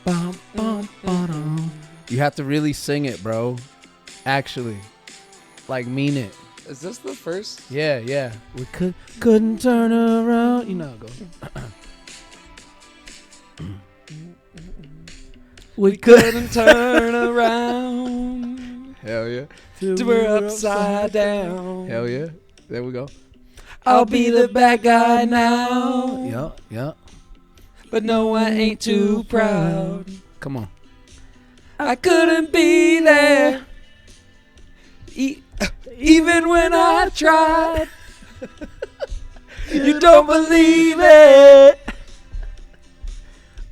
Bum, bum, ba-dum. You have to really sing it, bro. Actually, like mean it. Is this the first? Yeah. We couldn't turn around. You know how it goes. We Couldn't turn around. Hell yeah. Till we're upside down. Hell yeah. There we go. I'll be the bad guy now. Yup. But no, I ain't too proud. Come on. I couldn't be there. Even when I tried. You don't believe it.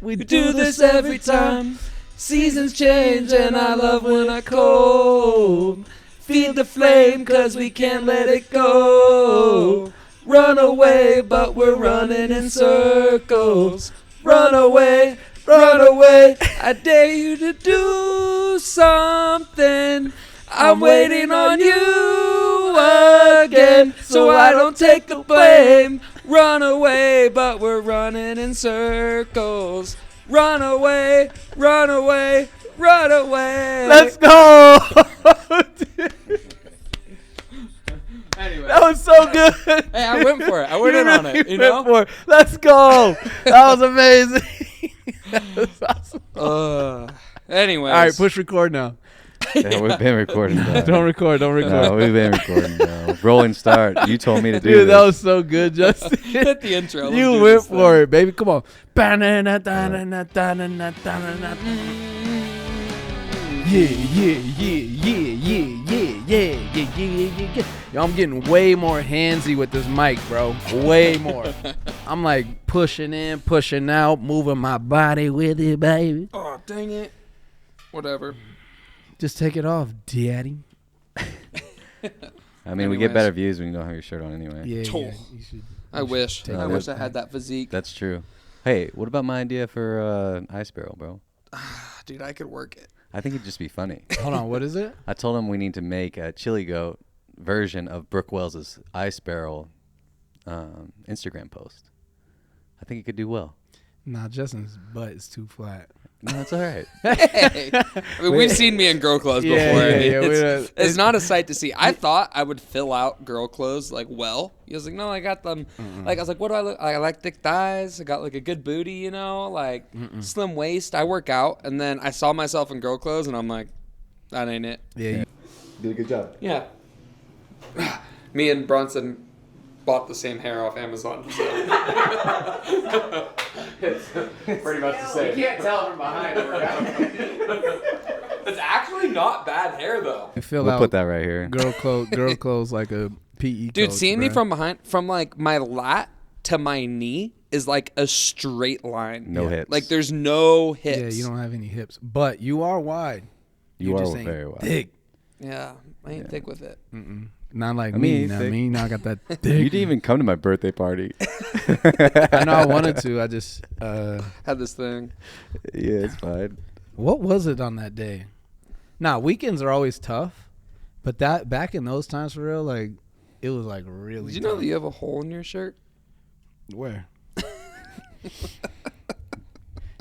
We do this every time. Seasons change and I love when I cold. Feed the flame cause we can't let it go. Run away but we're running in circles. Run away, I dare you to do something. I'm waiting on you again, so I don't take the blame. Run away, but we're running in circles. Run away. Let's go. Anyway. That was so good. Hey, I went for it. I went in on it, you know? Let's go. That was amazing. That was awesome. Anyways. All right, push record now. Yeah, we've been recording. Don't record. No, we've been recording now. Rolling start. You told me to do Dude, this. that was so good, Justin. Hit the intro. You went for it, baby. Come on. Yeah. Yo, I'm getting way more handsy with this mic, bro. Way more. I'm like pushing in, pushing out, moving my body with it, baby. Oh, dang it. Whatever. Just take it off, daddy. I mean, we get better views when you don't have your shirt on anyway. Yeah, you should. I wish. take I it wish off. I had that physique. That's true. Hey, what about my idea for Ice Barrel, bro? Dude, I could work it. I think it'd just be funny. Hold on, what is it? I told him we need to make a Chili Goat version of Brooke Wells's Ice Barrel Instagram post. I think it could do well. Nah, Justin's butt is too flat. No, that's all right. Hey. I mean, we've seen me in girl clothes before. I mean, it's not a sight to see. I thought I would fill out girl clothes like well. He was like, no, I got them. Like I was like, what do I look? I like thick thighs. I got like a good booty, you know, like slim waist. I work out, and then I saw myself in girl clothes, and I'm like, that ain't it. Yeah. You did a good job. Yeah. Me and Bronson bought the same hair off Amazon. So. It's pretty much the same. You can't tell from behind the workout. It's actually not bad hair though. We'll put that right here. Girl clothes like a PE Dude, coach, seeing me bro. from behind, from like my lat to my knee is like a straight line. No hips. Like there's no hips. Yeah, you don't have any hips, but you are wide. You just are ain't very wide. thick. Yeah, I ain't thick with it. Not like I mean, me. thick. Me, I got that thick. You didn't even come to my birthday party. I know I wanted to. I just. Had this thing. Yeah, it's fine. What was it on that day? Nah, weekends are always tough, but that back in those times for real, like it was like really. Did you know tough. that you have a hole in your shirt? Where?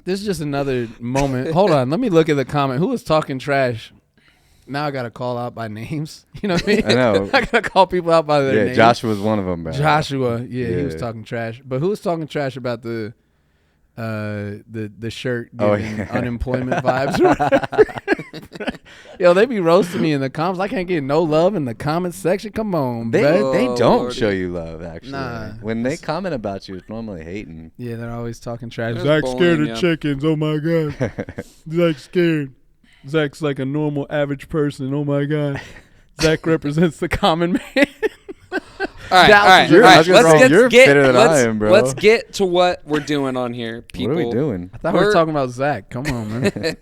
This is just another moment. Hold on, let me look at the comment. Who was talking trash? Now I gotta call out by names. You know what I mean? I know. I gotta call people out by their names. Joshua was one of them, bro. Joshua, yeah, he was Yeah. talking trash. But who was talking trash about the shirt giving unemployment vibes? Or whatever? Yo, they be roasting me in the comments. I can't get no love in the comments section. Come on, They bro. they Oh, don't Lordy. show you love, actually. Nah. When they comment about you, it's normally hating. Yeah, they're always talking trash. They're Zach's scared bullying of you. chickens. Oh my god, Zach's scared. Zach's like a normal, average person. Oh my god, Zach represents the common man. All right, Dallas all is- right. You're fitter than I am, bro. Let's get to what we're doing on here, people. What are we doing? I thought we were talking about Zach. Come on, man.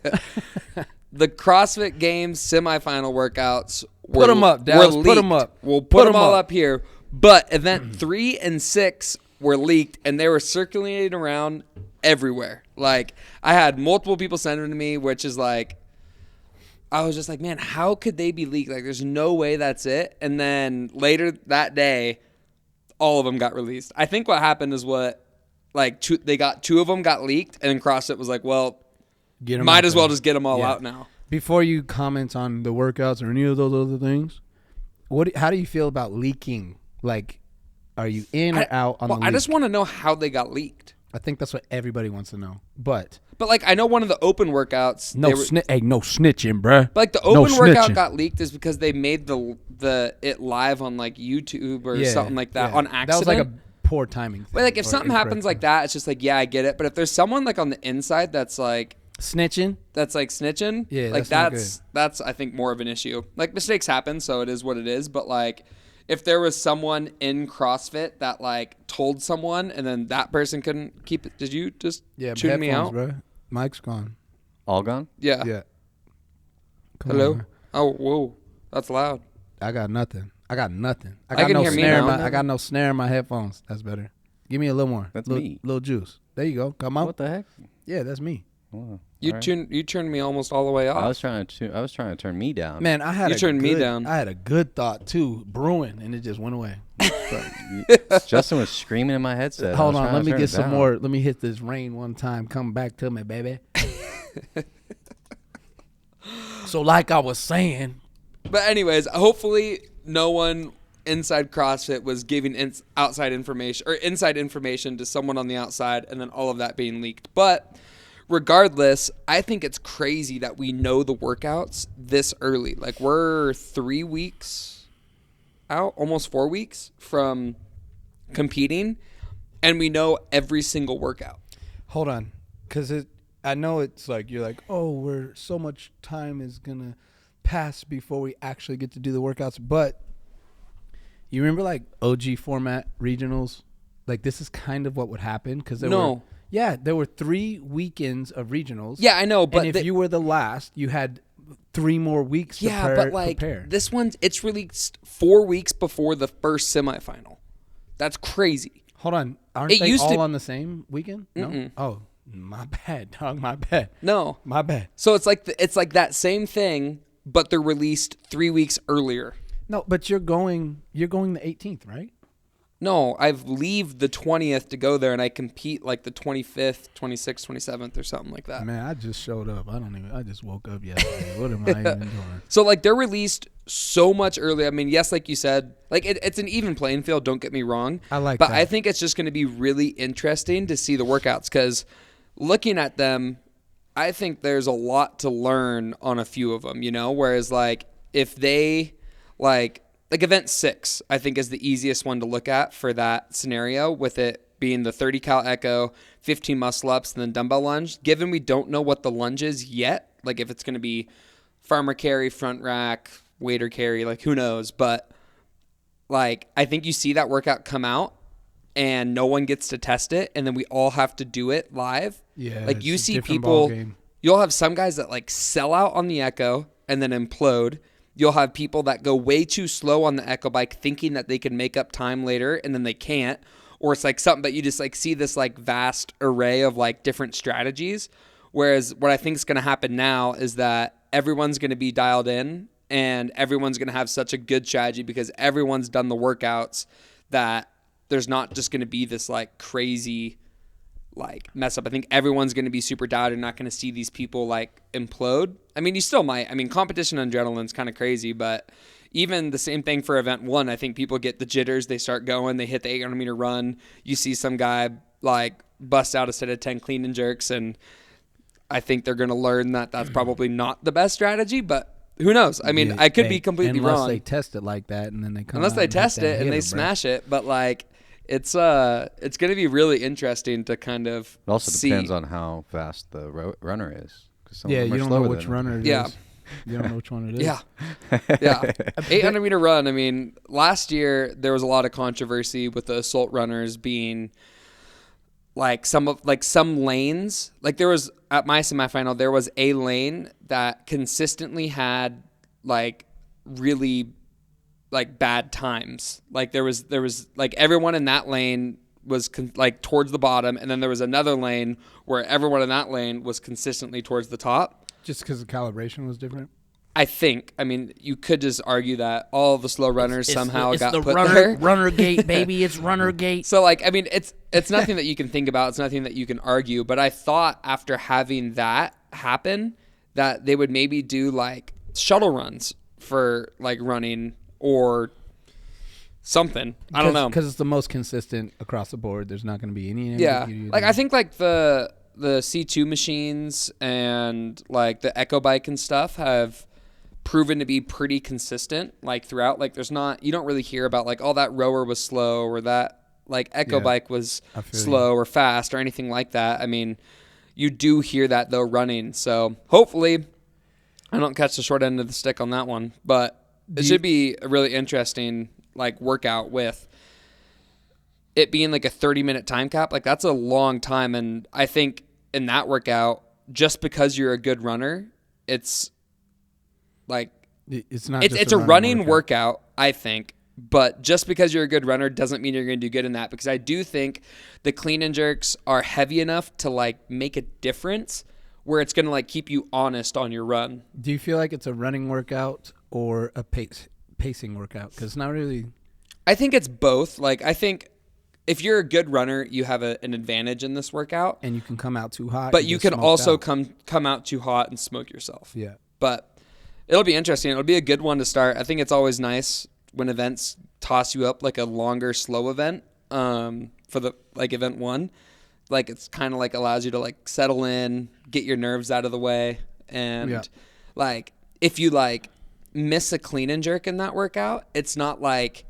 The CrossFit Games semifinal workouts. Put 'em up, Dallas. were Put 'em leaked. up. We'll Put put 'em them all up. up here. But event 3 and 6 were leaked, and they were circulating around everywhere. Like, I had multiple people send them to me, which is like, I was just like, man, how could they be leaked? Like, there's no way that's it. And then later that day, all of them got released. I think what happened is they got 2 of them got leaked, and then CrossFit was like, well, Get 'em Might out as there. well just get them all Yeah. out now. Before you comment on the workouts or any of those other things, how do you feel about leaking? Like, are you in or out on the leak? I just want to know how they got leaked. I think that's what everybody wants to know. But like, I know one of the open workouts. no snitching, bruh. But like the No open workout snitching. got leaked is because they made it live on like YouTube or something like that on accident. That was like a poor timing thing. But like if or something happens incorrect like that, it's just like, yeah, I get it. But if there's someone like on the inside that's like snitching, snitching, Yeah, like that's not that's I think more of an issue. Like mistakes happen, so it is what it is. But like if there was someone in CrossFit that like told someone and then that person couldn't keep it, did you just tune me out? bro. Mike's gone. All gone? Yeah. Yeah. Come Hello? on. Oh, whoa. That's loud. I got nothing. I got I got can no hear me snare. now. I got no snare in my headphones. That's better. Give me a little more. That's little, me. Little juice. There you go. Come on. What the heck? Yeah, that's me. Wow. You All right. turned me almost all the way off. I was trying to turn me down. Man, I had You turned me down. I had a good thought too, brewing, and it just went away. Justin was screaming in my headset. I Hold was on, trying let to me turn get it some down. more. Let me hit this rain one time. Come back to me, baby. So, like I was saying, But anyways, hopefully no one inside CrossFit was giving outside information or inside information to someone on the outside and then all of that being leaked. But regardless, I think it's crazy that we know the workouts this early. Like we're 3 weeks out, almost 4 weeks from competing, and we know every single workout. hold on, because I know it's like you're like, oh, we're so much time is gonna pass before we actually get to do the workouts. But you remember like OG format regionals? Like this is kind of what would happen because there were 3 weekends of regionals. Yeah, I know, but and if you were the last, you had 3 more weeks. yeah, to but like prepare. this one's it's released 4 weeks before the first semifinal. That's crazy. Hold on, aren't It they used all to- on the same weekend? No. Mm-mm. Oh, my bad, dog. My bad. No. My bad. So it's like that same thing, but they're released 3 weeks earlier. No, but you're going the 18th, right? No, I leave the 20th to go there, and I compete like the 25th, 26th, 27th, or something like that. Man, I just showed up. I just woke up yesterday. What am I even doing? So like they're released so much earlier. I mean, yes, like you said, like it's an even playing field. Don't get me wrong. I like but that. I think it's just going to be really interesting to see the workouts because looking at them, I think there's a lot to learn on a few of them. You know, whereas like if they like event 6, I think is the easiest one to look at for that scenario, with it being the 30 cal echo, 15 muscle ups, and then dumbbell lunge. Given we don't know what the lunge is yet, like if it's going to be farmer carry, front rack, waiter carry, like who knows? But like I think you see that workout come out and no one gets to test it, and then we all have to do it live. Yeah, like it's you a see different people, ballgame. you'll have some guys that like sell out on the echo and then implode. You'll have people that go way too slow on the echo bike thinking that they can make up time later and then they can't. Or it's like something, but you just like see this like vast array of like different strategies. Whereas what I think is going to happen now is that everyone's going to be dialed in and everyone's going to have such a good strategy because everyone's done the workouts that there's not just going to be this like crazy like mess up. I think everyone's going to be super dialed. You're not going to see these people like implode. I mean, you still might. I mean, competition adrenaline's kind of crazy, but even the same thing for event 1. I think people get the jitters. They start going. They hit the 800 meter run. You see some guy like bust out a set of 10 clean and jerks, and I think they're going to learn that that's probably not the best strategy, but who knows? I mean, Yeah, I could be completely unless wrong. they test it like that, and then they come. Unless out they and hit test that it and they hitter, bro. smash it, but like it's going to be really interesting to kind of It also see. depends on how fast the runner is. 'Cause some of Yeah, them you are don't know slower which than runner it Yeah. is. You don't know which one it is. Yeah. Yeah. 800 meter run. I mean, last year there was a lot of controversy with the assault runners being like some lanes. Like there was at my semifinal, there was a lane that consistently had like really like bad times. Like there was like everyone in that lane was like towards the bottom, and then there was another lane where everyone in that lane was consistently towards the top. Just because the calibration was different. I think. I mean, you could just argue that all the slow runners somehow got the put runner, there. runner gate, baby. It's runner gate. So, like, I mean, it's nothing that you can think about. It's nothing that you can argue. But I thought after having happen, that they would maybe do like shuttle runs for like running or something. I don't know. Because it's the most consistent across the board. There's not going to be any ambiguity. Like I think like the C2 machines and like the Echo Bike and stuff have proven to be pretty consistent like throughout. Like there's not, you don't really hear about like, oh, that rower was slow or that like Echo Bike was slow or fast or anything like that. I mean, you do hear that though running. So hopefully I don't catch the short end of the stick on that one, but it should be a really interesting like workout with it being like a 30-minute time cap. Like that's a long time. And I think in that workout, just because you're a good runner, it's like, it's a running workout, I think. But just because you're a good runner doesn't mean you're going to do good in that, because I do think the clean and jerks are heavy enough to like make a difference where it's going to like keep you honest on your run. Do you feel like it's a running workout or a pacing workout? Because it's not really. I think it's both. Like I think if you're a good runner, you have an advantage in this workout, and you can come out too hot. But you can also come out too hot and smoke yourself. Yeah. But it'll be interesting. It'll be a good one to start. I think it's always nice when events toss you up like a longer, slow event for the like event one. Like it's kind of like allows you to like settle in, get your nerves out of the way, and like if you like miss a clean and jerk in that workout, it's not like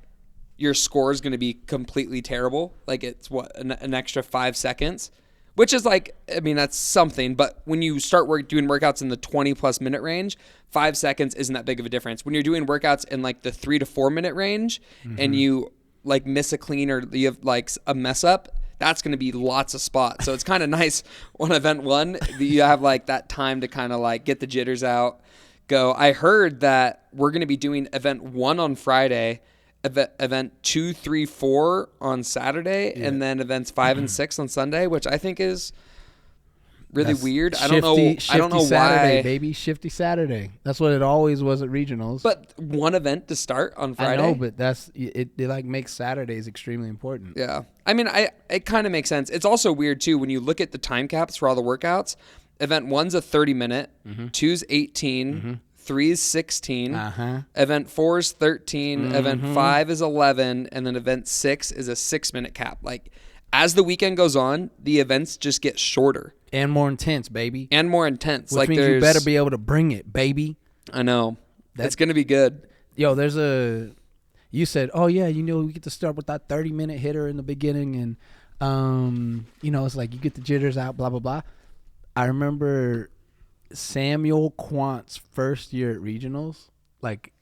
your score is going to be completely terrible. Like it's an extra 5 seconds, which is like, I mean, that's something. But when you start doing workouts in the 20+ minute range, 5 seconds isn't that big of a difference. When you're doing workouts in like the 3 to 4 minute range, and you like miss a clean or you have like a mess up, that's going to be lots of spots. So it's kind of nice on event one that you have like that time to kind of like get the jitters out, go. I heard that we're going to be doing event 1 on Friday, event 2, 3, 4 on Saturday, and then events 5 and 6 on Sunday, which I think is really weird. I don't know Saturday, why, baby. Shifty Saturday. That's what it always was at regionals. But one event to start on Friday. I know, but it like makes Saturdays extremely important. Yeah, I mean, it kind of makes sense. It's also weird too when you look at the time caps for all the workouts. Event 1's a 30-minute, 2's 18. 3 is 16, event 4 is 13, event 5 is 11, and then event 6 is a 6-minute cap. Like, as the weekend goes on, the events just get shorter. And more intense, baby. Which like means you better be able to bring it, baby. I know. That's going to be good. Yo, you said, oh, yeah, we get to start with that 30-minute hitter in the beginning, and, it's like you get the jitters out, blah, blah, blah. I remember Samuel Quant's first year at regionals, like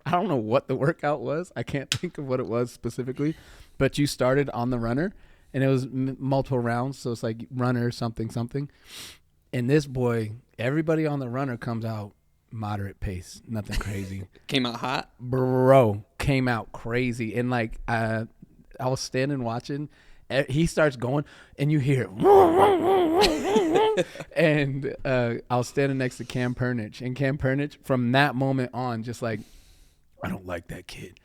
I don't know what the workout was. I can't think of what it was specifically, but you started on the runner and it was multiple rounds. So it's like runner, something. And this boy, everybody on the runner comes out moderate pace, nothing crazy. Came out hot? Bro, came out crazy. And like, I was standing watching. He starts going, and you hear, and I was standing next to Cam Pernich, and Cam Pernich, from that moment on, just like, I don't like that kid.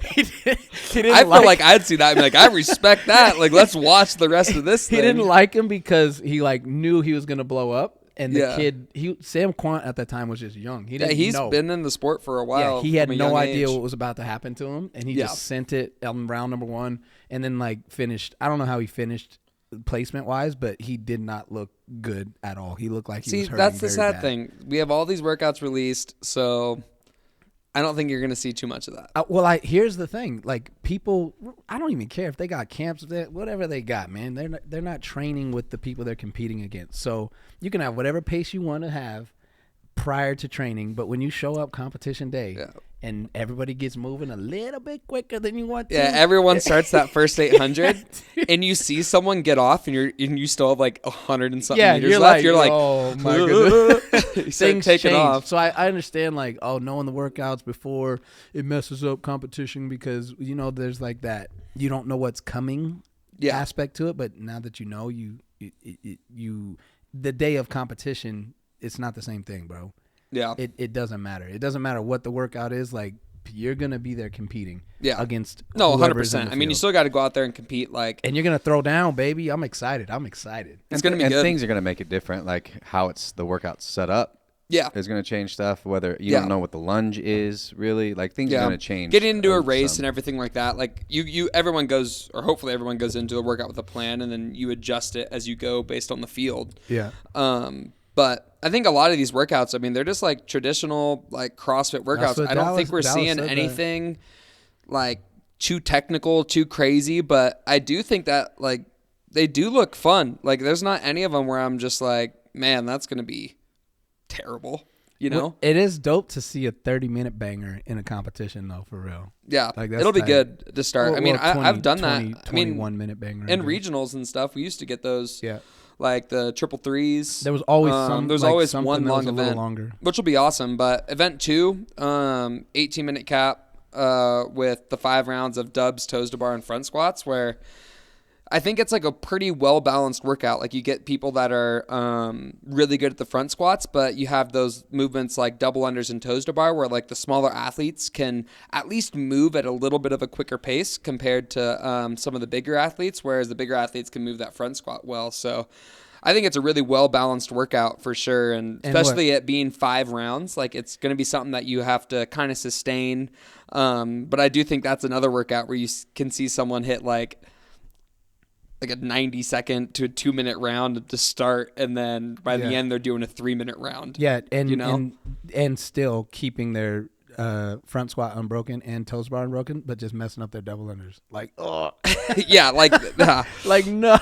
He didn't I feel like I'd see that and be like, I respect that. Like, let's watch the rest of this thing. He didn't like him because he like knew he was gonna blow up. And the kid, Sam Quant at that time was just young. He didn't he's know. Been in the sport for a while. Yeah, he had no idea what was about to happen to him, and he just sent it on round number 1, and then like finished. I don't know how he finished placement wise, but he did not look good at all. He looked like he was hurting. That's the sad thing. We have all these workouts released, so I don't think you're going to see too much of that. Here's the thing. Like, people, I don't even care if they got camps, whatever they got, man. They're not training with the people they're competing against. So you can have whatever pace you want to have prior to training, but when you show up competition day and everybody gets moving a little bit quicker than you want to. Yeah, everyone starts that first 800 and you see someone get off and you still have like 100 and something meters left. You're like, oh my goodness. Things taking off. So I understand like, knowing the workouts before it messes up competition because, there's like that, you don't know what's coming aspect to it. But now that you know, the day of competition, it's not the same thing, bro. Yeah. It doesn't matter. It doesn't matter what the workout is. Like, you're going to be there competing against No, whoever's 100%. in the I mean, you field. still got to go out there and compete. Like, And you're going to throw down, baby. I'm excited. it's going to be and good. things are going to make it different, like how the workout's set up. Yeah. Is going to change stuff. Whether you don't know what the lunge is, really, like things are going to change. Getting into a race and everything like that, like everyone goes, or hopefully everyone goes into a workout with a plan, and then you adjust it as you go based on the field. Yeah. But I think a lot of these workouts, I mean, they're just like traditional like CrossFit workouts. I don't think we're seeing anything like too technical, too crazy, but I do think that like they do look fun. Like there's not any of them where I'm just like, man, that's going to be terrible, you know? It is dope to see a 30-minute banger in a competition, though, for real. Yeah, like that's it'll be tight. good to start. I mean, I've done that. 21-minute banger. In regionals and stuff, we used to get those. Yeah. Like the triple threes. There was always some. There's like always one long event, longer. which will be awesome. But event 2, 18-minute cap with the 5 rounds of dubs, toes to bar, and front squats, where I think it's like a pretty well-balanced workout. Like you get people that are really good at the front squats, but you have those movements like double unders and toes to bar where like the smaller athletes can at least move at a little bit of a quicker pace compared to some of the bigger athletes, whereas the bigger athletes can move that front squat well. So I think it's a really well-balanced workout for sure, and especially it being 5 rounds. Like it's going to be something that you have to kind of sustain. But I do think that's another workout where you can see someone hit like a 90-second to a 2-minute round to start, and then by the end they're doing a 3-minute round. Yeah, and you know? and still keeping their front squat unbroken and toes bar unbroken, but just messing up their double unders. Like, oh, yeah, like, like no.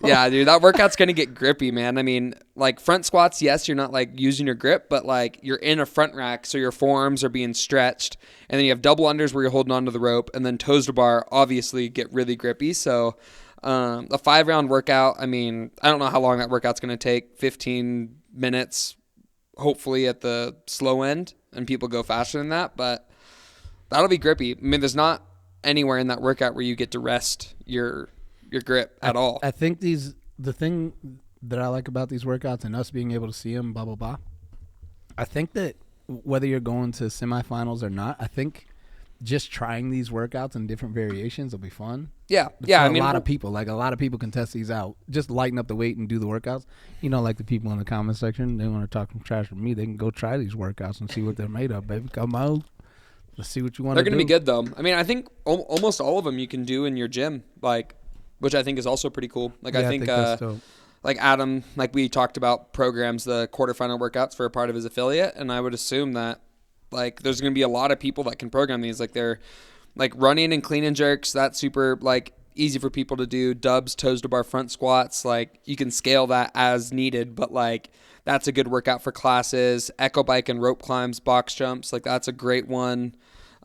Yeah, dude, that workout's gonna get grippy, man. I mean, like front squats, yes, you're not like using your grip, but like you're in a front rack, so your forearms are being stretched, and then you have double unders where you're holding onto the rope, and then toes to bar obviously get really grippy. So a 5-round workout, I mean, I don't know how long that workout's going to take, 15 minutes, hopefully at the slow end, and people go faster than that, but that'll be grippy. I mean, there's not anywhere in that workout where you get to rest your grip at all. I think the thing that I like about these workouts and us being able to see them, blah, blah, blah, I think that whether you're going to semifinals or not, I think just trying these workouts and different variations will be fun. Yeah. I mean, a lot of people can test these out. Just lighten up the weight and do the workouts. You know, like the people in the comment section, they want to talk some trash with me. They can go try these workouts and see what they're made of, baby. Come on. Let's see what you want to do. They're going to be good, though. I mean, I think almost all of them you can do in your gym, like, which I think is also pretty cool. Like, Yeah, I think that's dope. like Adam, like we talked about, programs the quarterfinal workouts for a part of his affiliate, and I would assume that like there's going to be a lot of people that can program these. Like they're like running and clean and jerks. That's super like easy for people to do. Dubs, toes to bar, front squats. Like you can scale that as needed, but like that's a good workout for classes. Echo bike and rope climbs, box jumps. Like that's a great one.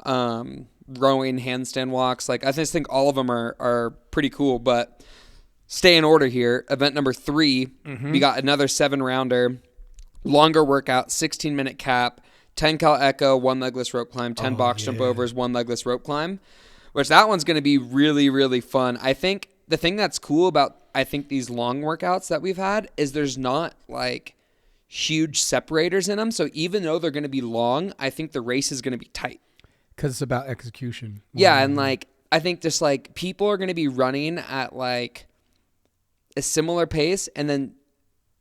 Rowing, handstand walks. Like I just think all of them are pretty cool, but stay in order here. Event number 3, we got another 7-rounder, longer workout, 16-minute cap, 10 cal echo, 1 legless rope climb, 10 box jump overs, 1 legless rope climb, which that one's going to be really, really fun. I think the thing that's cool about, I think these long workouts that we've had is there's not like huge separators in them. So even though they're going to be long, I think the race is going to be tight. Because it's about execution. Yeah, and like I think just like people are going to be running at like a similar pace, and then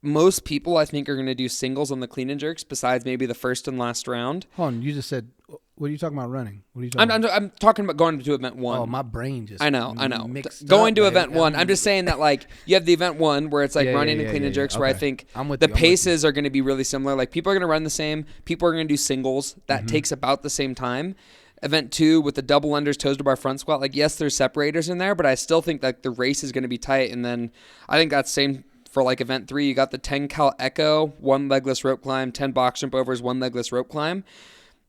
most people I think are going to do singles on the clean and jerks besides maybe the first and last round. Hold on, you just said, what are you talking about running? What are you talking about? I'm talking about going to event 1. Oh, my brain just I know. mixed Going up, to baby. event 1. I'm just saying that like you have the event 1 where it's like running and clean and jerks where I think the paces are going to be really similar. Like people are going to run the same. People are going to do singles. That takes about the same time. Event 2 with the double unders, toes to bar, front squat. Like yes, there's separators in there, but I still think that the race is going to be tight. And then I think that's same for like event 3. You got the 10 cal echo, 1 legless rope climb, 10 box jump overs, 1 legless rope climb.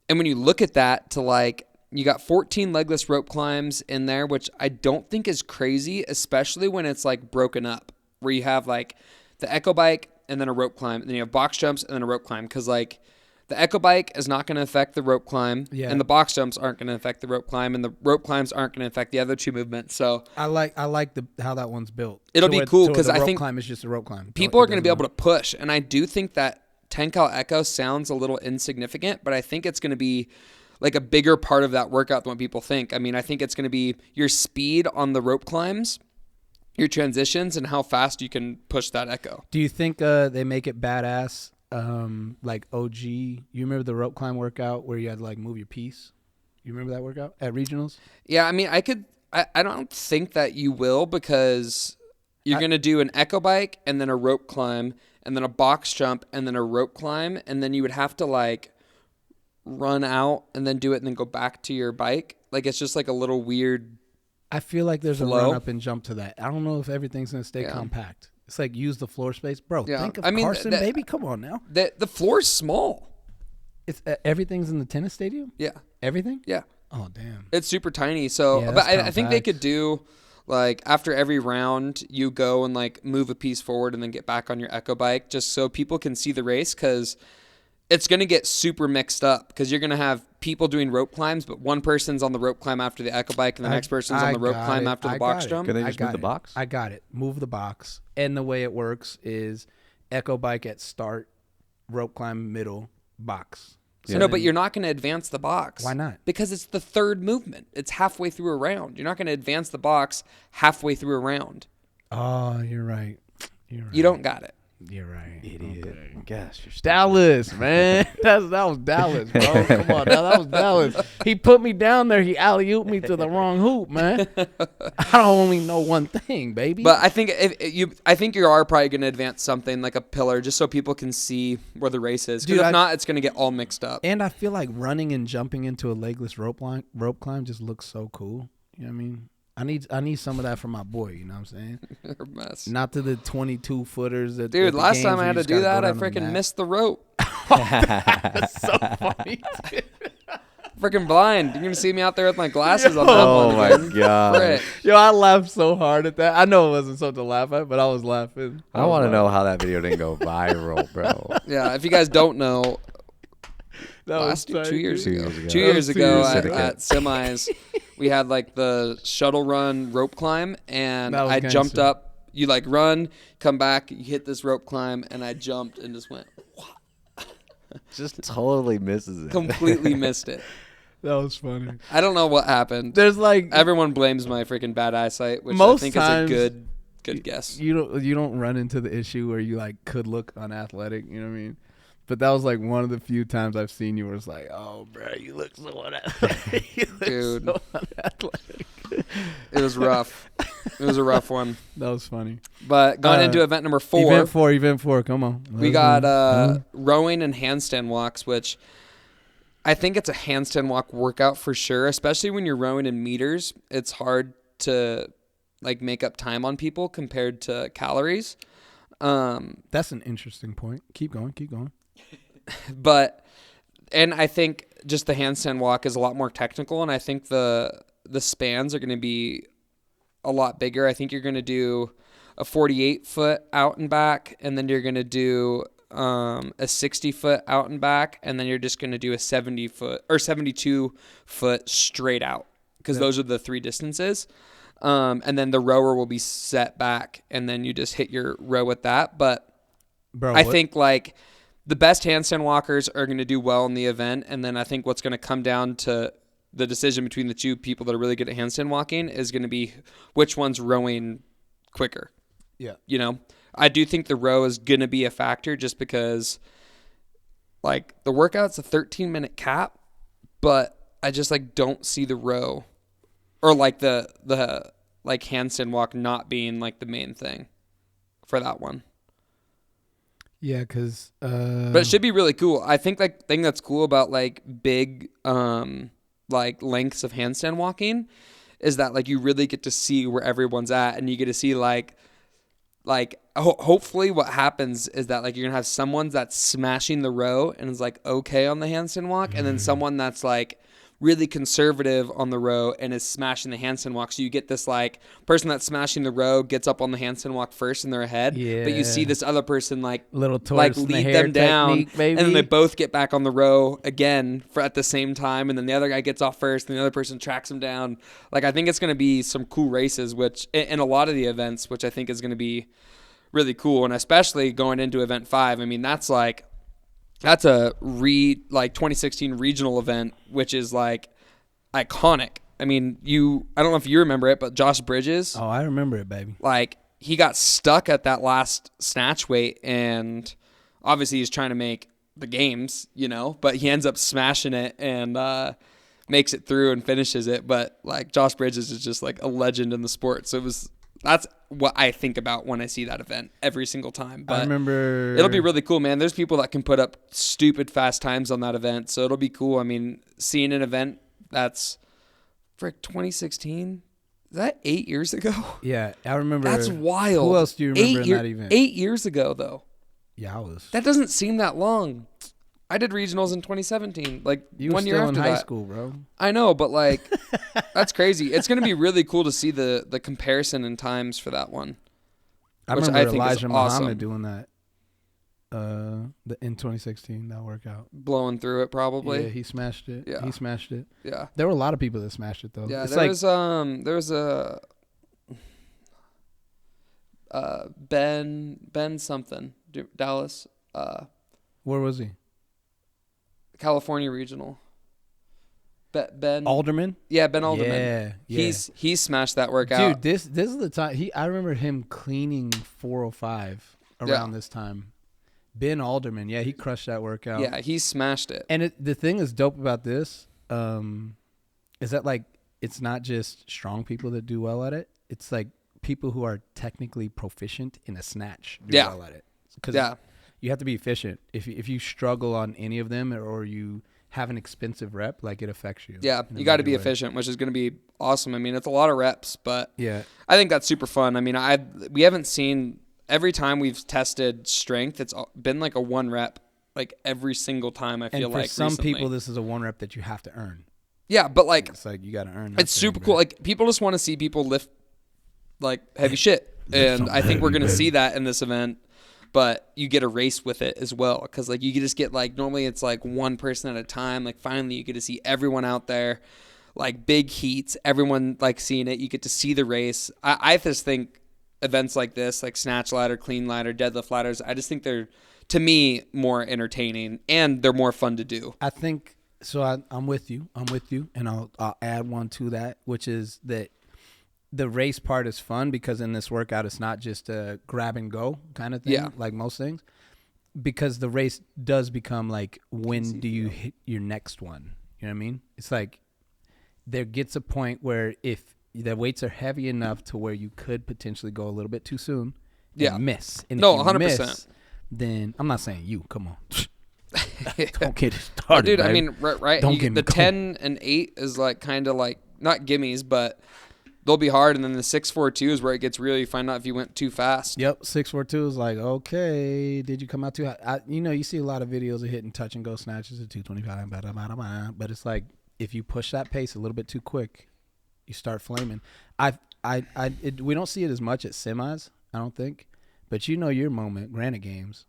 And when you look at that to like, you got 14 legless rope climbs in there, which I don't think is crazy, especially when it's like broken up, where you have like the echo bike and then a rope climb, and then you have box jumps and then a rope climb. Cause like the echo bike is not going to affect the rope climb, and the box jumps aren't going to affect the rope climb, and the rope climbs aren't going to affect the other 2 movements. So I like how that one's built. It'll be cool because I think rope climb is just a rope climb. People are going to be able to push, and I do think that 10 cal echo sounds a little insignificant, but I think it's going to be like a bigger part of that workout than what people think. I mean, I think it's going to be your speed on the rope climbs, your transitions, and how fast you can push that echo. Do you think they make it badass? Like OG, you remember the rope climb workout where you had to like move your piece? You remember that workout at regionals? Yeah, I mean, I don't think that you will, because you're going to do an echo bike and then a rope climb and then a box jump and then a rope climb, and then you would have to like run out and then do it and then go back to your bike. Like, it's just like a little weird. I feel like there's flow. a run up and jump to that. I don't know if everything's going to stay compact. It's like use the floor space. Bro, think of Carson, baby. Come on now. The floor's small. It's everything's in the tennis stadium? Yeah. Everything? Yeah. Oh, damn. It's super tiny. So, Yeah, but that's I think they could do, like, after every round, you go and, like, move a piece forward and then get back on your echo bike, just so people can see the race, because it's going to get super mixed up, because you're going to have people doing rope climbs, but one person's on the rope climb after the echo bike, and the next person's on the rope climb after the box jump. Can they just move the box? I got it. Move the box. And the way it works is echo bike at start, rope climb middle, box. So no, but you're not going to advance the box. Why not? Because it's the third movement. It's halfway through a round. You're not going to advance the box halfway through a round. Oh, you're right. You don't got it. You're right. Idiot. Okay. Gosh, you're stupid. Dallas, man. that was Dallas, bro. Come on. That was Dallas. He put me down there. He alley-ooped me to the wrong hoop, man. I only know one thing, baby. But I think I think you are probably going to advance something like a pillar, just so people can see where the race is. Because if not, it's going to get all mixed up. And I feel like running and jumping into a legless rope climb just looks so cool. You know what I mean? I need some of that for my boy, you know what I'm saying? You're a mess. Not to the 22 footers. Dude, last time I had to do that, I freaking missed the rope. That's so funny. Freaking blind. You're going to see me out there with my glasses on. That Oh, my again. God. Frick. Yo, I laughed so hard at that. I know it wasn't something to laugh at, but I was laughing. I want to know how that video didn't go viral, bro. Yeah, if you guys don't know, That 2 years ago. 2 2 years ago years at semis, we had like the shuttle run rope climb, and That was I gangster. jumped up. You like run, come back, you hit this rope climb, and I jumped and just went, Just totally misses it. completely missed it. That was funny. I don't know what happened. There's like Everyone blames my freaking bad eyesight, which Most I think times, is a good guess. you don't run into the issue where you like could look unathletic, you know what I mean? But that was like one of the few times I've seen you where it's like, oh, bro, you look so unathletic. You look Dude. so unathletic. It was rough. It was a rough one. That was funny. But going into event number 4. Event four. Come on. We got rowing and handstand walks, which I think it's a handstand walk workout for sure, especially when you're rowing in meters. It's hard to like make up time on people compared to calories. That's an interesting point. Keep going. And I think just the handstand walk is a lot more technical, and I think the spans are going to be a lot bigger. I think you're going to do a 48-foot out and back, and then you're going to do a 60-foot out and back, and then you're just going to do a 70-foot or 72-foot straight out, because those are the 3 distances. And then the rower will be set back, and then you just hit your row with that. But I think like the best handstand walkers are going to do well in the event, and then I think what's going to come down to the decision between the 2 people that are really good at handstand walking is going to be which one's rowing quicker. Yeah. You know, I do think the row is going to be a factor just because like the workout's a 13-minute cap, but I just like don't see the row or like the like handstand walk not being like the main thing for that one. Yeah, because but it should be really cool. I think like thing that's cool about like big like lengths of handstand walking is that like you really get to see where everyone's at, and you get to see like hopefully what happens is that like you're gonna have someone that's smashing the row and is like okay on the handstand walk, and then someone that's like really conservative on the row and is smashing the handstand walk. So you get this like person that's smashing the row gets up on the handstand walk first and they're ahead, but you see this other person like little like lead them down, technique, baby. and then they both get back on the row again for at the same time, and then the other guy gets off first and the other person tracks him down. Like I think it's going to be some cool races, which in a lot of the events, which I think is going to be really cool, and especially going into event 5. I mean, that's like That's a 2016 regional event, which is like iconic. I mean, I don't know if you remember it, but Josh Bridges. Oh, I remember it, baby. Like, he got stuck at that last snatch weight, and obviously he's trying to make the games, but he ends up smashing it and makes it through and finishes it. But like, Josh Bridges is just like a legend in the sport. So that's what I think about when I see that event every single time. But I remember it'll be really cool, man. There's people that can put up stupid fast times on that event, so it'll be cool. I mean, seeing an event that's for 2016. Is that 8 years ago? Yeah, I remember. That's wild. Who else do you remember in that event? 8 years ago, though. Yeah, I was. That doesn't seem that long. I did regionals in 2017, like You 1 were year still after in high that. school, bro. I know, but like, that's crazy. It's gonna be really cool to see the comparison in times for that one. I Which remember I think is Elijah awesome. Muhammad doing that. In 2016, that workout. Blowing through it, probably. Yeah, he smashed it. Yeah. He smashed it. Yeah. There were a lot of people that smashed it though. Yeah, It's there like, was a Ben something, Dallas, where was he? California regional. Ben Alderman. Yeah, Ben Alderman. Yeah. He's smashed that workout. Dude, this is the time. I remember him cleaning 405 around this time. Ben Alderman, yeah, he crushed that workout. Yeah, he smashed it. And the thing that's dope about this is that, like, it's not just strong people that do well at it. It's like people who are technically proficient in a snatch do well at it. Because you have to be efficient. If you struggle on any of them, or you have an expensive rep, like, it affects you. Yeah, you got to be efficient, which is going to be awesome. I mean, it's a lot of reps, but yeah, I think that's super fun. I mean, we haven't seen. Every time we've tested strength, it's been like a 1 rep, like every single time. I feel like for some recently. people, this is a 1 rep that you have to earn. Yeah, but like It's like you got to earn. it's super cool. Like, people just want to see people lift like heavy shit, and I think we're gonna see that in this event. But you get a race with it as well, because like you just get like, normally it's like one person at a time. Like, finally you get to see everyone out there, like big heats, everyone like seeing it. You get to see the race. I just think events like this, like snatch ladder, clean ladder, deadlift ladders, I just think they're, to me, more entertaining, and they're more fun to do. I think so. I'm with you. And I'll add one to that, which is that the race part is fun, because in this workout, it's not just a grab and go kind of thing, like most things. Because the race does become like, when do you hit your next one? You know what I mean? It's like there gets a point where if the weights are heavy enough to where you could potentially go a little bit too soon and miss. And no, if you 100%. miss, then I'm not saying you. Come on. Don't get it started, dude, baby. I mean, right? Don't get me the going. 10 and 8 is like kind of like, not gimmies, but they'll be hard. And then the 6-4-2 is where it gets real. You find out if you went too fast. Yep, 642 is like, okay, did you come out too high? You see a lot of videos of hitting touch and go snatches at 225, but it's like, if you push that pace a little bit too quick, you start flaming. We don't see it as much at semis, I don't think, but your moment, Granite Games,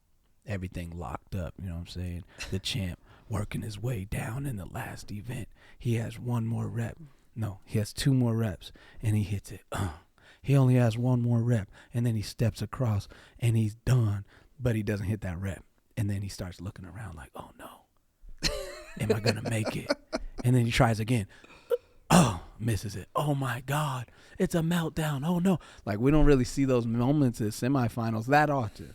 everything locked up. You know what I'm saying? The champ working his way down in the last event. He has 1 more rep. No, he has 2 more reps, and he hits it. He only has 1 more rep, and then he steps across, and he's done, but he doesn't hit that rep. And then he starts looking around like, oh, no. Am I going to make it? And then he tries again. Oh, misses it. Oh, my God. It's a meltdown. Oh, no. Like, we don't really see those moments at semifinals that often.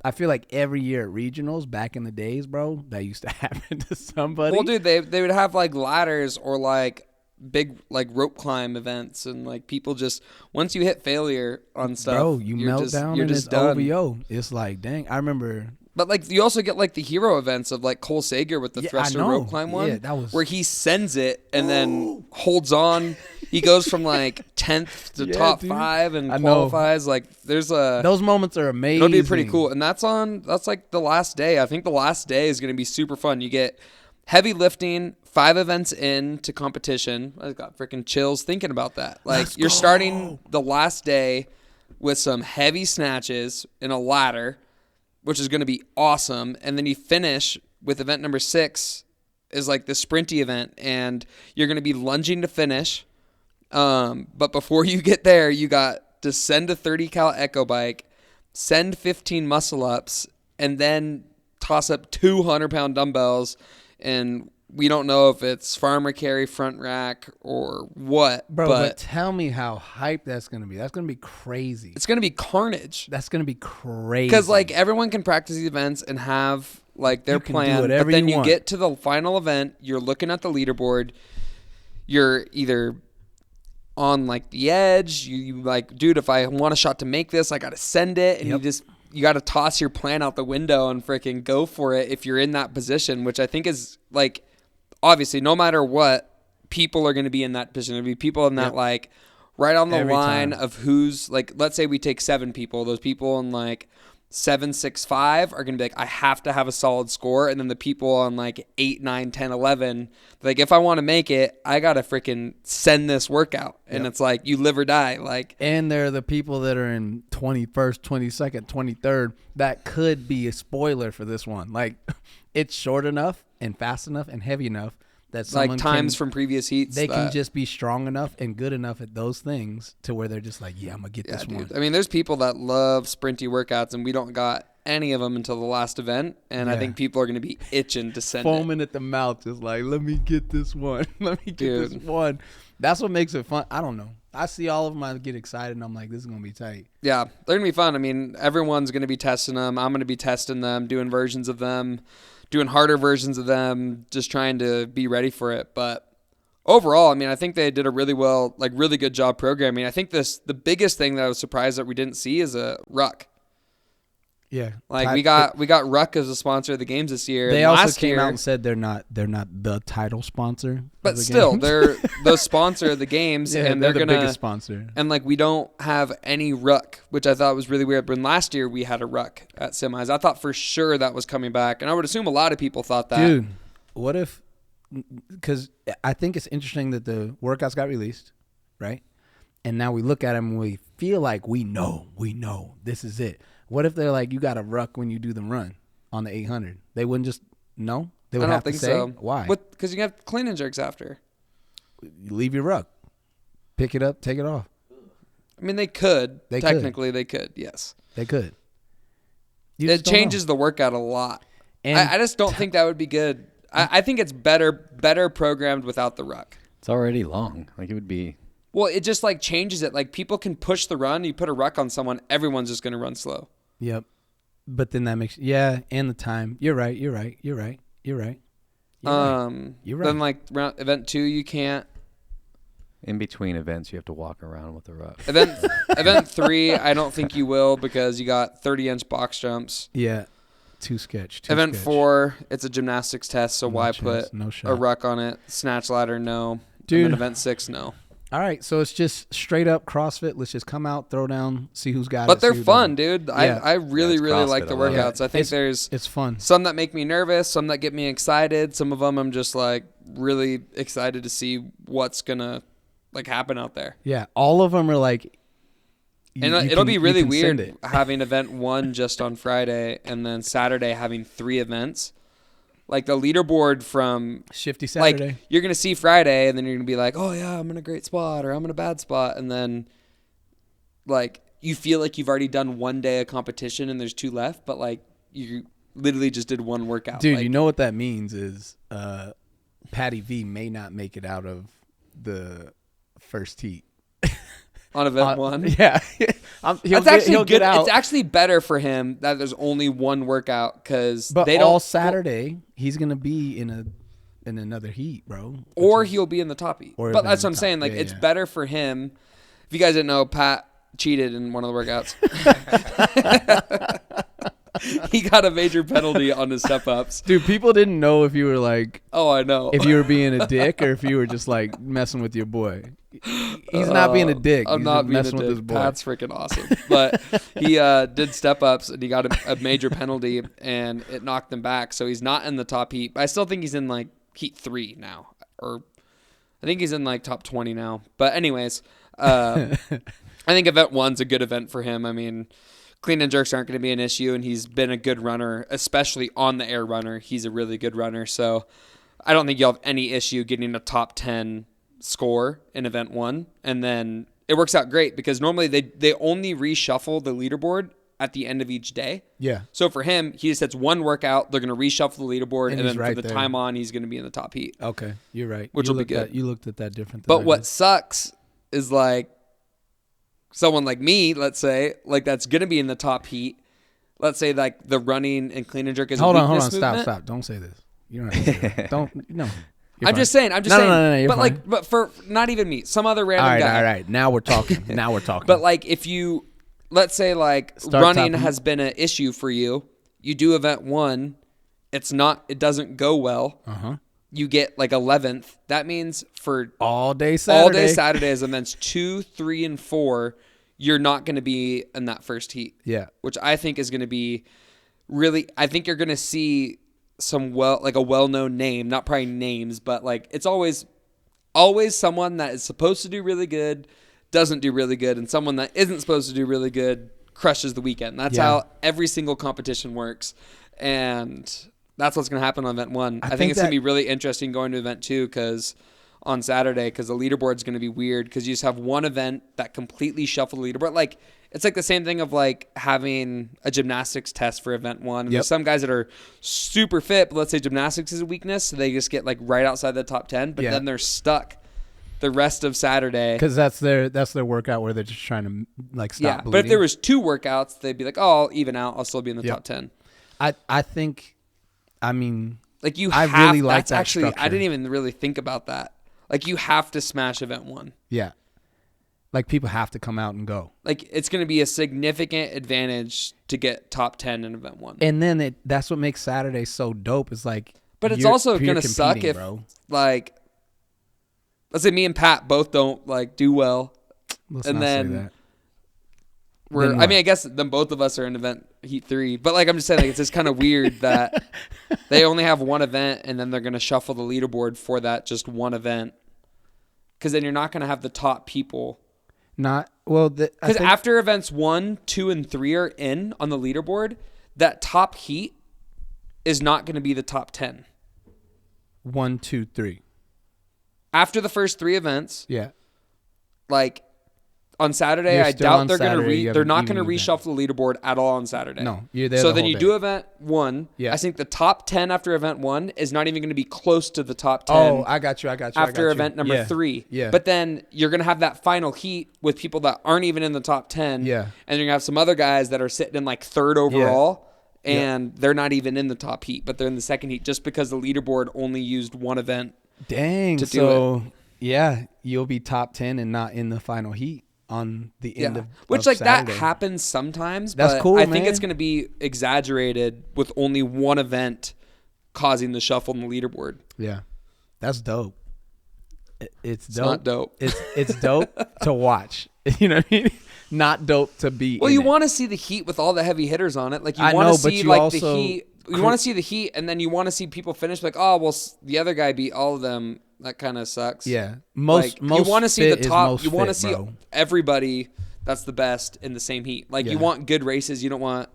I feel like every year at regionals back in the days, bro, that used to happen to somebody. Well, dude, they would have like ladders or like big like rope climb events, and like people just, once you hit failure on stuff, bro, you melt down you're and just it's done. OVO. It's like, dang, I remember. But like you also get like the hero events of like Cole Sager with the thruster rope climb one, Yeah, that was where he sends it and then holds on. He goes from like 10th to top dude. 5 and I know. qualifies. Like there's a Those moments are amazing. it'll be pretty cool, and that's like the last day. I think the last day is going to be super fun. You get heavy lifting, 5 events into competition. I got freaking chills thinking about that. Like, you're starting the last day with some heavy snatches in a ladder, which is going to be awesome. And then you finish with event number 6 is like the sprinty event, and you're going to be lunging to finish. But before you get there, you got to send a 30 cal echo bike, send 15 muscle ups, and then toss up 200-pound dumbbells, and we don't know if it's farmer carry, front rack, or what. Bro, but tell me how hype that's going to be. That's going to be crazy. It's going to be carnage. That's going to be crazy. Because, like, everyone can practice these events and have, like, their plan. But then you get to the final event, you're looking at the leaderboard. You're either on, like, the edge. You like, dude, if I want a shot to make this, I got to send it. And you got to toss your plan out the window and freaking go for it if you're in that position, which I think is, like, obviously, no matter what, people are going to be in that position. There'll be people in that, like, right on the line of who's, like, let's say we take 7 people. Those people in, like, 7, 6, 5 are going to be like, I have to have a solid score. And then the people on, like, 8, 9, 10, 11, like, if I want to make it, I got to freaking send this workout. And it's like, you live or die. Like, and there are the people that are in 21st, 22nd, 23rd. That could be a spoiler for this one. Like, it's short enough and fast enough and heavy enough that someone like times from previous heats. They can just be strong enough and good enough at those things to where they're just like, yeah, I'm going to get this one. I mean, there's people that love sprinty workouts, and we don't got any of them until the last event. And I think people are going to be itching to send foaming at the mouth, just like, let me get this one. Let me get this one. That's what makes it fun. I don't know. I see all of them. I get excited, and I'm like, this is going to be tight. Yeah, they're going to be fun. I mean, everyone's going to be testing them. I'm going to be testing them, doing versions of them, doing harder versions of them, just trying to be ready for it. But overall, I mean, I think they did a really good job programming. I think the biggest thing that I was surprised that we didn't see is a ruck. Yeah, like we got Ruck as a sponsor of the games this year. They also came out and said they're not the title sponsor, but still they're the sponsor of the games, and they're the biggest sponsor. And like, we don't have any Ruck, which I thought was really weird. When last year we had a Ruck at semis, I thought for sure that was coming back, and I would assume a lot of people thought that. Dude, what if? Because I think it's interesting that the workouts got released, right? And now we look at them and we feel like we know this is it. What if they're like, you got a ruck when you do the run on the 800? They wouldn't just know? They would have to say, why? Because you have clean and jerks after. You leave your ruck. Pick it up, take it off. I mean, they could. They could, yes. They could. It changes the workout a lot. And I just don't think that would be good. I think it's better programmed without the ruck. It's already long. Like, it would be... Well, it just, like, changes it. Like, people can push the run. You put a ruck on someone, everyone's just going to run slow. Yep. But then that makes... Yeah, and the time. You're right. Then, like, event 2, you can't... In between events, you have to walk around with the ruck. Event 3, I don't think you will, because you got 30-inch box jumps. Yeah. Too sketch. Event 4, it's a gymnastics test, so why put a ruck on it? Snatch ladder, no. Dude. And then event 6, no. All right, so it's just straight up CrossFit. Let's just come out, throw down, see who's got it. But they're fun, dude. Yeah. I really like the workouts. I think it's fun. Some that make me nervous, some that get me excited. Some of them I'm just like really excited to see what's gonna like happen out there. Yeah, all of them are like. It'll be really weird having event 1 just on Friday and then Saturday having 3 events. Like the leaderboard from Shifty Saturday. Like, you're going to see Friday and then you're going to be like, oh yeah, I'm in a great spot or I'm in a bad spot. And then like you feel like you've already done 1 day of competition and there's 2 left, but like you literally just did 1 workout. Dude, like, you know what that means is Patty V may not make it out of the first heat. On event 1? Yeah. He'll get out. It's actually better for him that there's only 1 workout because they don't. All Saturday, he's going to be in another heat, bro. Or he'll be in the top heat. But that's what I'm saying. Like, it's better for him. If you guys didn't know, Pat cheated in one of the workouts. He got a major penalty on his step-ups. Dude, people didn't know if you were like... Oh, I know. If you were being a dick or if you were just like messing with your boy. He's not being a dick. I'm not being messing with his boy. Pat's freaking awesome. But he did step-ups and he got a major penalty and it knocked him back. So he's not in the top heat. But I still think he's in like heat 3 now. Or I think he's in like top 20 now. But anyways, I think event 1's a good event for him. I mean... Clean and jerks aren't going to be an issue, and he's been a good runner, especially on the air runner. He's a really good runner, so I don't think you'll have any issue getting a top 10 score in event 1. And then it works out great because normally they only reshuffle the leaderboard at the end of each day. Yeah. So for him, he just hits one workout. They're going to reshuffle the leaderboard, and then right for the there. time on, he's going to be in the top heat. Okay, you're right. Which will be good. You looked at that different. But what sucks is like someone like me, let's say, like that's going to be in the top heat. Let's say like the running and clean and jerk is hold a on, weakness movement. stop. Don't say this. You don't have to say that. Don't no. I'm just saying. No, you're but fine. like, but for not even me, some other random guy. All right. Now we're talking. But like, if you, let's say like running has been an issue for you, you do event 1, it doesn't go well. You get like 11th. That means for all day Saturdays, events 2, 3, and 4, you're not going to be in that first heat. Yeah. Which I think is going to be really. I think you're going to see some a well-known name, not probably names, but like it's always someone that is supposed to do really good doesn't do really good, and someone that isn't supposed to do really good crushes the weekend. That's how every single competition works, and that's what's going to happen on event 1. I think it's going to be really interesting going to event 2 on Saturday, because the leaderboard's going to be weird because you just have one event that completely shuffled the leaderboard. Like it's like the same thing of like having a gymnastics test for event 1. There's some guys that are super fit, but let's say gymnastics is a weakness, so they just get like right outside the top 10, but then they're stuck the rest of Saturday because that's their workout where they're just trying to like stop bleeding. But if there was 2 workouts, they'd be like, oh, I'll even out, I'll still be in the top 10. I think, I mean, like I really like that actually structure. I didn't even really think about that. Like you have to smash event 1. Yeah. Like people have to come out and go. Like it's going to be a significant advantage to get top 10 in event 1. And then that's what makes Saturday so dope. Is like, but it's also going to suck if like, let's say me and Pat both don't like do well. Let's and not then say that. I mean, I guess then both of us are in event heat 3, but like I'm just saying, like it's just kind of weird that they only have one event and then they're going to shuffle the leaderboard for that just one event. Because then you're not going to have the top people. Not well, because after events 1, 2, and 3 are in on the leaderboard, that top heat is not going to be the top 10. 1, 2, 3. After the first 3 events, like on Saturday, I doubt they're going to they're not going to reshuffle the leaderboard at all on Saturday. No, you're there. So then you do event 1. Yeah. I think the top 10 after event 1 is not even going to be close to the top 10. Oh, I got you. After event number 3. Yeah. But then you're going to have that final heat with people that aren't even in the top 10. Yeah. And you're going to have some other guys that are sitting in like 3rd overall. And they're not even in the top heat, but they're in the second heat just because the leaderboard only used one event. Dang. To do it. Yeah, you'll be top 10 and not in the final heat on the end of which like Saturday. that happens sometimes. That's but cool, I think man. it's going to be exaggerated with only one event causing the shuffle in the leaderboard. Yeah, that's dope. It's dope. Not dope. It's dope to watch. You know what I mean? Not dope to be. Well, you want to see the heat with all the heavy hitters on it. Like you want to see like the heat. You want to see the heat, and then you want to see people finish like, oh, well, the other guy beat all of them. That kind of sucks. Yeah, most you want to see the top. You want to see bro. everybody that's the best in the same heat. Like you want good races. You don't want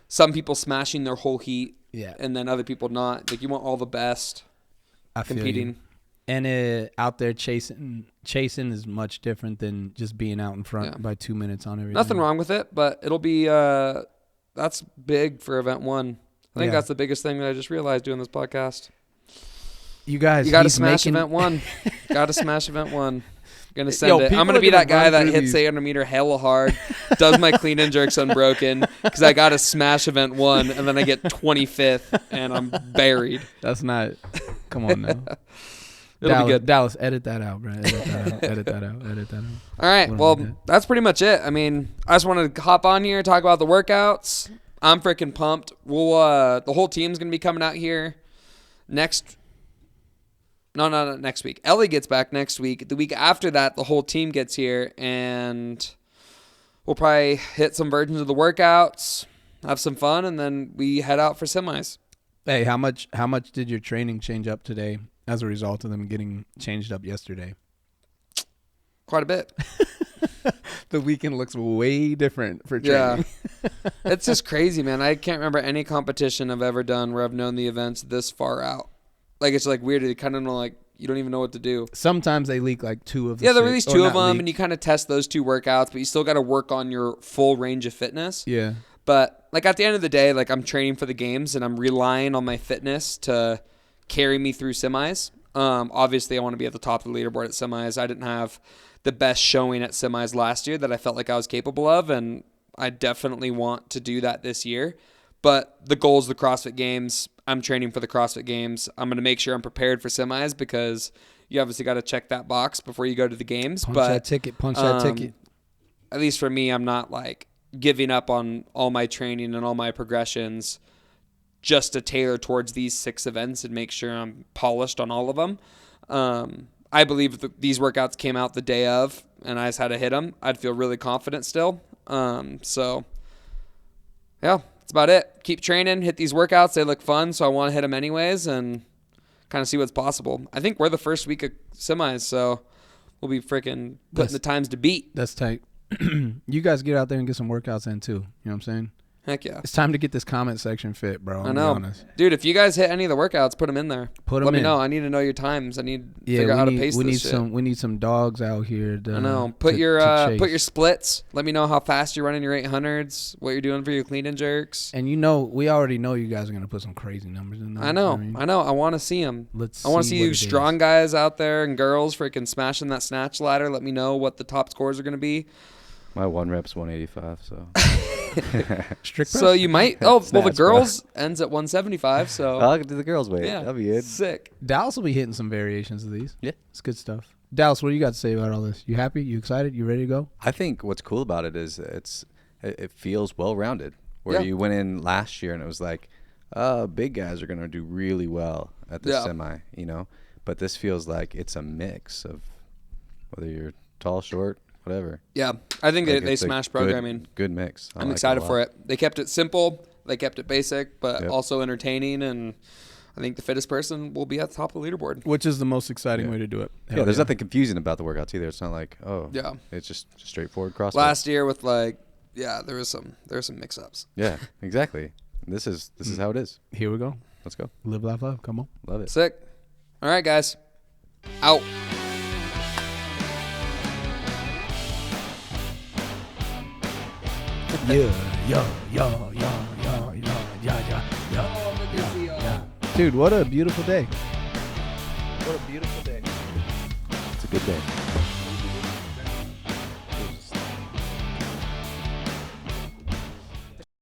some people smashing their whole heat. Yeah, and then other people not. Like you want all the best competing. And out there chasing is much different than just being out in front by 2 minutes on everything. Nothing wrong with it, but it'll be that's big for event 1. I think that's the biggest thing that I just realized doing this podcast. You guys, you got to smash event 1. Got to smash event 1. Gonna send it. I'm gonna be that guy that hits 800 meter hella hard, does my clean and jerks unbroken because I got to smash event 1, and then I get 25th and I'm buried. That's not. Come on now. It'll be good. Dallas, edit that out, bro. Edit that out. All right. Well, that's pretty much it. I mean, I just wanted to hop on here, talk about the workouts. I'm freaking pumped. We'll the whole team's gonna be coming out here next. No, not next week. Ellie gets back next week. The week after that, the whole team gets here, and we'll probably hit some versions of the workouts, have some fun, and then we head out for semis. Hey, how much did your training change up today as a result of them getting changed up yesterday? Quite a bit. The weekend looks way different for training. Yeah. It's just crazy, man. I can't remember any competition I've ever done where I've known the events this far out. Like, it's like weird. You kind of know, like, you don't even know what to do. Sometimes they leak like 2 of the Yeah, they release 2 of them, leak. and you kind of test those 2 workouts, but you still got to work on your full range of fitness. Yeah. But like at the end of the day, like I'm training for the games and I'm relying on my fitness to carry me through semis. Obviously I want to be at the top of the leaderboard at semis. I didn't have the best showing at semis last year that I felt like I was capable of, and I definitely want to do that this year. But the goal is the CrossFit Games. I'm training for the CrossFit Games. I'm going to make sure I'm prepared for semis because you obviously got to check that box before you go to the games. Punch that ticket. At least for me, I'm not like giving up on all my training and all my progressions just to tailor towards these 6 events and make sure I'm polished on all of them. I believe if these workouts came out the day of and I just had to hit them, I'd feel really confident still. So, yeah, that's about it. Keep training, hit these workouts. They look fun, so I want to hit them anyways and kind of see what's possible. I think we're the first week of semis, so we'll be freaking putting the times to beat. That's tight. You guys get out there and get some workouts in too. You know what I'm saying? Heck yeah. It's time to get this comment section fit, bro. I know. Dude, if you guys hit any of the workouts, put them in there. Let me know. I need to know your times. I need to figure out how to pace this shit. We need some dogs out here. I know. Put your splits. Let me know how fast you're running your 800s, what you're doing for your clean and jerks. And we already know you guys are going to put some crazy numbers in there. I know. I want to see them. I want to see you strong guys out there and girls freaking smashing that snatch ladder. Let me know what the top scores are going to be. My 1 rep's 185, so. Strict so you might. Oh, well, the girls ends at 175, so. I'll do the girls' weight. Yeah, that'll be good. Sick. Dallas will be hitting some variations of these. Yeah. It's good stuff. Dallas, what do you got to say about all this? You happy? You excited? You ready to go? I think what's cool about it is it feels well-rounded. Where you went in last year and it was like, big guys are going to do really well at the semi, But this feels like it's a mix of whether you're tall, short, whatever. Yeah, I think they smashed programming. Good mix. I'm excited for it. They kept it simple. They kept it basic, but also entertaining. And I think the fittest person will be at the top of the leaderboard. Which is the most exciting way to do it. There's nothing confusing about the workouts either. It's not like, it's just straightforward CrossFit. Last year with there was some mix-ups. Yeah, exactly. This is how it is. Here we go. Let's go. Live, laugh, love. Come on. Love it. Sick. All right, guys. Out. Dude, what a beautiful day. What a beautiful day. It's a good day.